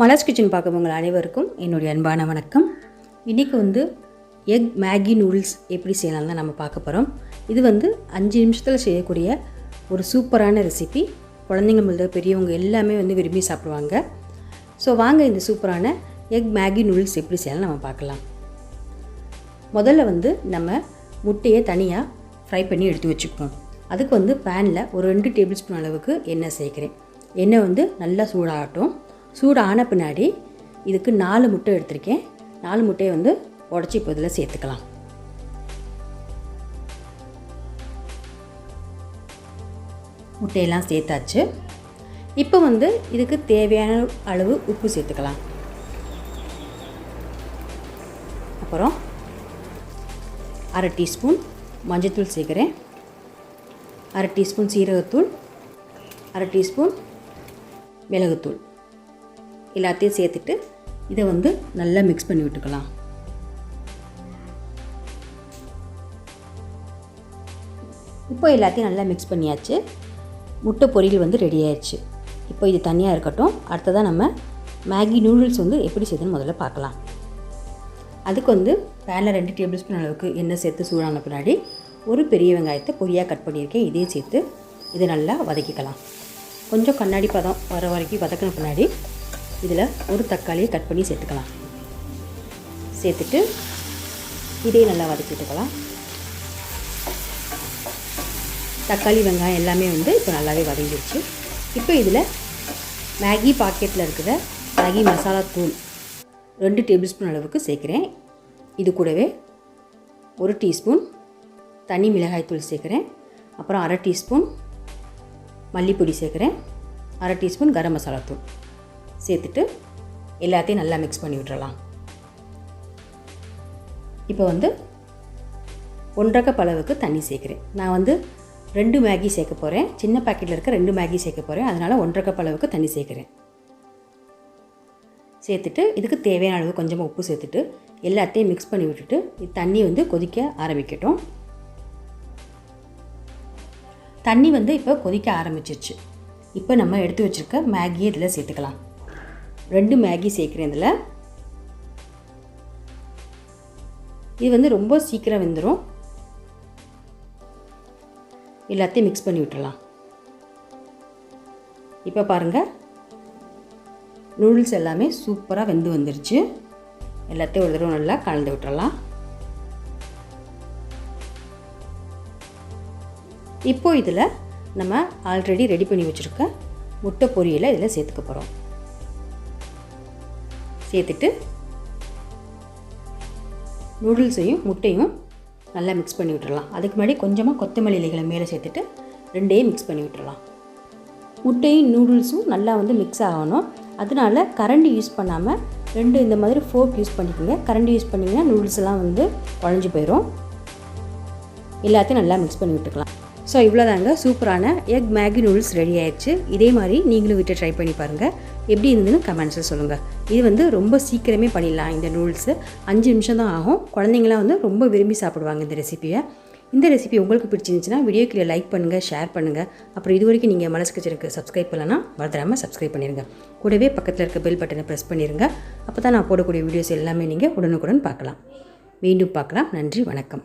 Malar's kitchen பார்க்குறவங்க அனைவருக்கும் என்னுடைய அன்பான வணக்கம். இன்றைக்கி எக் மேகி நூடுல்ஸ் எப்படி செய்யலாம் தான் நம்ம பார்க்க போகிறோம். இது 5 நிமிஷத்தில் செய்யக்கூடிய ஒரு சூப்பரான ரெசிபி. குழந்தைங்க முதல்ல பெரியவங்க எல்லாமே விரும்பி சாப்பிடுவாங்க. ஸோ வாங்க இந்த சூப்பரான எக் மேகி நூடுல்ஸ் எப்படி செய்யலாம் நம்ம பார்க்கலாம். முதல்ல நம்ம முட்டையை தனியாக ஃப்ரை பண்ணி எடுத்து வச்சுக்குவோம். அதுக்கு பேனில் ஒரு 2 டேபிள் ஸ்பூன் அளவுக்கு எண்ணெய் சேர்க்குறேன். எண்ணெய் நல்லா சூடாகட்டும். சூடான பின்னாடி இதுக்கு 4 முட்டை எடுத்திருக்கேன். 4 முட்டையை உடச்சி இப்போ இதில் சேர்த்துக்கலாம். முட்டையெல்லாம் சேர்த்தாச்சு. இப்போ இதுக்கு தேவையான அளவு உப்பு சேர்த்துக்கலாம். அப்புறம் 1/2 டீஸ்பூன் மஞ்சள்தூள் சேர்க்குறேன். 1/2 டீஸ்பூன் சீரகத்தூள், 1/2 டீஸ்பூன் மிளகுத்தூள் எல்லாத்தையும் சேர்த்துட்டு இதை நல்லா மிக்ஸ் பண்ணி விட்டுக்கலாம். இப்போ எல்லாத்தையும் நல்லா மிக்ஸ் பண்ணியாச்சு. முட்டை பொரியல் ரெடி ஆயிடுச்சு. இப்போ இது தனியாக இருக்கட்டும். அடுத்ததாக நம்ம மேகி நூடுல்ஸ் எப்படி செய்யுதுன்னு முதல்ல பார்க்கலாம். அதுக்கு பேனில் 2 டேபிள் ஸ்பூன் அளவுக்கு எண்ணெய் சேர்த்து சூடான பின்னாடி ஒரு பெரிய வெங்காயத்தை பொடியாக கட் பண்ணியிருக்கேன். இதையும் சேர்த்து இதை நல்லா வதக்கிக்கலாம். கொஞ்சம் கண்ணாடி பதம் வர வரைக்கும் வதக்கின பின்னாடி இதில் ஒரு தக்காளியை கட் பண்ணி சேர்த்துக்கலாம். சேர்த்துட்டு இதையும் நல்லா வதக்கிட்டுக்கலாம். தக்காளி வெங்காயம் எல்லாமே இப்போ நல்லாவே வதங்கிடுச்சு. இப்போ இதில் மேகி பாக்கெட்டில் இருக்கிற மேகி மசாலா தூள் 2 டேபிள் ஸ்பூன் அளவுக்கு சேர்க்குறேன். இது கூடவே 1 டீஸ்பூன் தனி மிளகாய் தூள் சேர்க்குறேன். அப்புறம் 1/2 டீஸ்பூன் மல்லிப்பொடி சேர்க்குறேன். 1/2 டீஸ்பூன் கரம் மசாலா தூள் சேர்த்துட்டு எல்லாத்தையும் நல்லா மிக்ஸ் பண்ணி விட்டுறலாம். இப்போ 1/2 கப் அளவுக்கு தண்ணி சேர்க்குறேன். நான் 2 மேகி சேர்க்க போகிறேன். சின்ன பேக்கெட்டில் இருக்க 2 மேகி சேர்க்க போகிறேன். அதனால் 1/2 கப் அளவுக்கு தண்ணி சேர்க்குறேன். சேர்த்துட்டு இதுக்கு தேவையான அளவு கொஞ்சமாக உப்பு சேர்த்துட்டு எல்லாத்தையும் மிக்ஸ் பண்ணி விட்டுட்டு தண்ணி கொதிக்க ஆரம்பிக்கட்டும். தண்ணி இப்போ கொதிக்க ஆரம்பிச்சிருச்சு. இப்போ நம்ம எடுத்து வச்சுருக்க மேகியை இதில் சேர்த்துக்கலாம். 2 மேகி சேர்க்குறேன். இதில் இது ரொம்ப சீக்கிரம் வெந்துடும். எல்லாத்தையும் மிக்ஸ் பண்ணி விட்டுடலாம். இப்போ பாருங்கள், நூடுல்ஸ் எல்லாமே சூப்பராக வெந்து வந்துருச்சு. எல்லாத்தையும் ஒரு தடவை நல்லா கலந்து விட்டுறலாம். இப்போ இதில் நம்ம ஆல்ரெடி ரெடி பண்ணி வச்சுருக்க முட்டை பொரியலை இதில் சேர்த்துக்க போகிறோம். சேர்த்துட்டு நூடுல்ஸையும் முட்டையும் நல்லா மிக்ஸ் பண்ணி விட்டுறலாம். அதுக்கு முன்னாடி கொஞ்சமாக கொத்தமல்லி இலைகளை மேலே சேர்த்துட்டு 2யும் மிக்ஸ் பண்ணி விட்டுறலாம். முட்டையும் நூடுல்ஸும் நல்லா மிக்ஸ் ஆகணும். அதனால கரண்டி யூஸ் பண்ணாமல் 2 இந்த மாதிரி ஃபோர்க் யூஸ் பண்ணிக்கோங்க. கரண்டி யூஸ் பண்ணிங்கன்னா நூடுல்ஸ் எல்லாம் குழஞ்சி போயிடும். எல்லாத்தையும் நல்லா மிக்ஸ் பண்ணி விட்டுக்கலாம். ஸோ இவ்வளோதாங்க, சூப்பரான எக் மேகி நூடுல்ஸ் ரெடி ஆயிடுச்சு. இதே மாதிரி நீங்களும் வீட்டை ட்ரை பண்ணி பாருங்கள். எப்படி இருந்ததுன்னு கமெண்ட்ஸில் சொல்லுங்கள். இது ரொம்ப சீக்கிரமே பண்ணிடலாம். இந்த நூடுல்ஸு 5 நிமிஷம் தான் ஆகும். குழந்தைங்களாம் ரொம்ப விரும்பி சாப்பிடுவாங்க இந்த ரெசிபியை. இந்த ரெசிபி உங்களுக்கு பிடிச்சிருந்துச்சுன்னா வீடியோக்கு லைக் பண்ணுங்கள், ஷேர் பண்ணுங்கள். அப்புறம் இது வரைக்கும் நீங்கள் மலர்ஸ் கிச்சனுக்கு சப்ஸ்கிரைப் பண்ணலன்னா மறந்துடாமல் சப்ஸ்கிரைப் பண்ணிடுங்க. கூடவே பக்கத்தில் இருக்க பெல் பட்டனை ப்ரெஸ் பண்ணிடுங்க. அப்போ தான் நான் போடக்கூடிய வீடியோஸ் எல்லாமே நீங்கள் உடனுக்குடன் பார்க்கலாம். மீண்டும் பார்க்கலாம். நன்றி, வணக்கம்.